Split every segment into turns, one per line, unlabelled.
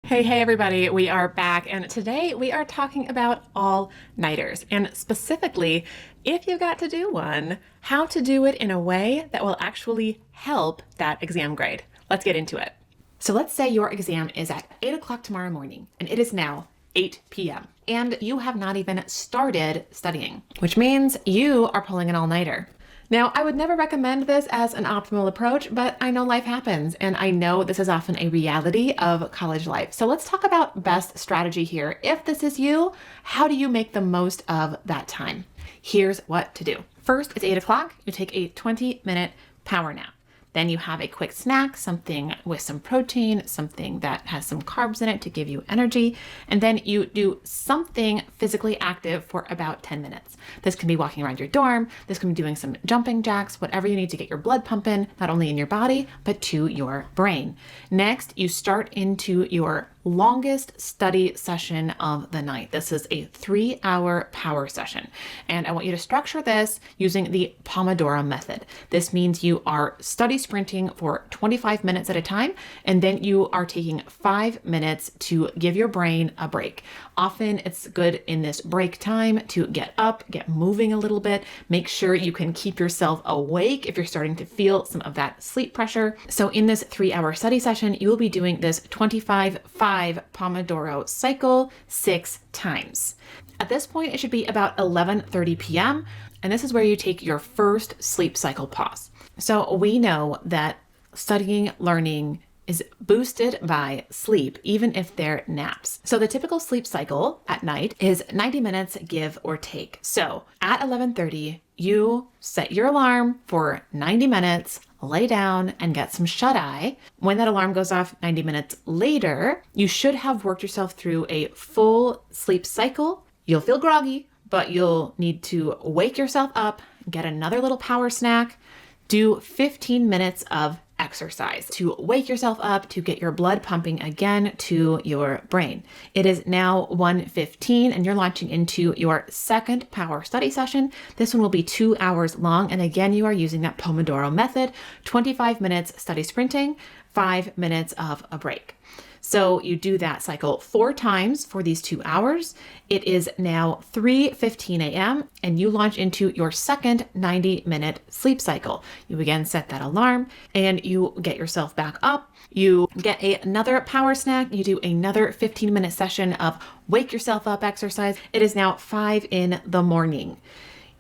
Hey everybody, we are back, and today we are talking about all-nighters, and specifically, if you got to do one, how to do it in a way that will actually help that exam grade. Let's get into it. So let's say your exam is at 8 o'clock tomorrow morning, and it is now 8 p.m., and you have not even started studying, which means you are pulling an all-nighter. Now, I would never recommend this as an optimal approach, but I know life happens, and I know this is often a reality of college life. So let's talk about best strategy here. If this is you, how do you make the most of that time? Here's what to do. First, it's 8 o'clock. You take a 20-minute power nap. Then you have a quick snack, something with some protein, something that has some carbs in it to give you energy. And then you do something physically active for about 10 minutes. This can be walking around your dorm. This can be doing some jumping jacks, whatever you need to get your blood pumping, not only in your body, but to your brain. Next, you start into your longest study session of the night. This is a 3-hour power session. And I want you to structure this using the pomodoro method. This means you are study sprinting for 25 minutes at a time, and then you are taking 5 minutes to give your brain a break. Often it's good in this break time to get up, get moving a little bit, make sure you can keep yourself awake if you're starting to feel some of that sleep pressure. So in this 3-hour study session, you will be doing this 25-5 Pomodoro cycle 6 times. At this point, it should be about 11:30 p.m. And this is where you take your first sleep cycle pause. So we know that studying, learning is boosted by sleep, even if they're naps. So the typical sleep cycle at night is 90 minutes, give or take. So at 11:30, you set your alarm for 90 minutes, lay down and get some shut-eye. When that alarm goes off 90 minutes later, you should have worked yourself through a full sleep cycle. You'll feel groggy, but you'll need to wake yourself up, get another little power snack, do 15 minutes of exercise to wake yourself up, to get your blood pumping again to your brain. It is now 1:15 and you're launching into your second power study session. This one will be 2 hours long. And again, you are using that Pomodoro method, 25 minutes study sprinting, 5 minutes of a break. So you do that cycle 4 times for these 2 hours. It is now 3:15 a.m. and you launch into your second 90-minute sleep cycle. You again set that alarm and you get yourself back up. You get another power snack. You do another 15-minute session of wake yourself up exercise. It is now 5 in the morning.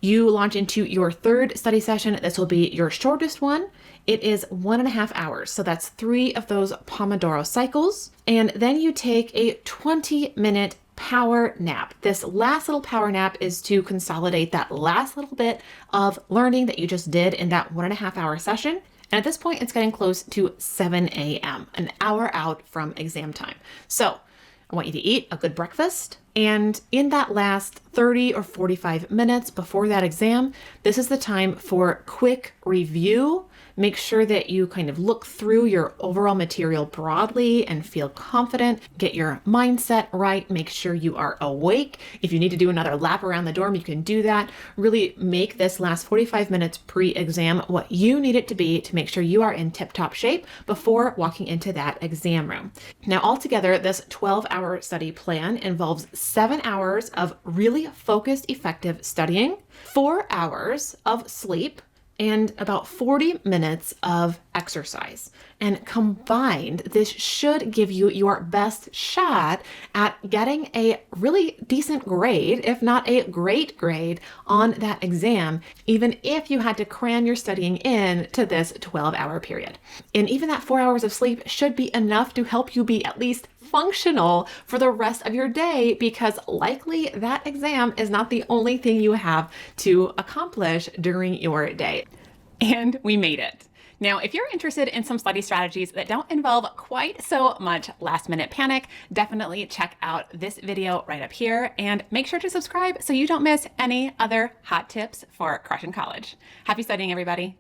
You launch into your third study session. This will be your shortest one. It is 1.5 hours. So that's 3 of those Pomodoro cycles. And then you take a 20-minute power nap. This last little power nap is to consolidate that last little bit of learning that you just did in that 1.5 hour session. And at this point, it's getting close to 7 a.m., an hour out from exam time. So I want you to eat a good breakfast. And in that last 30 or 45 minutes before that exam, this is the time for quick review. Make sure that you kind of look through your overall material broadly and feel confident. Get your mindset right. Make sure you are awake. If you need to do another lap around the dorm, you can do that. Really make this last 45 minutes pre-exam what you need it to be to make sure you are in tip-top shape before walking into that exam room. Now, altogether, this 12-hour study plan involves 7 hours of really focused, effective studying, 4 hours of sleep, and about 40 minutes of exercise. And combined, this should give you your best shot at getting a really decent grade, if not a great grade, on that exam, even if you had to cram your studying in to this 12-hour period. And even that 4 hours of sleep should be enough to help you be at least functional for the rest of your day, because likely that exam is not the only thing you have to accomplish during your day. And we made it. Now, if you're interested in some study strategies that don't involve quite so much last-minute panic, definitely check out this video right up here and make sure to subscribe so you don't miss any other hot tips for crushing college. Happy studying, everybody.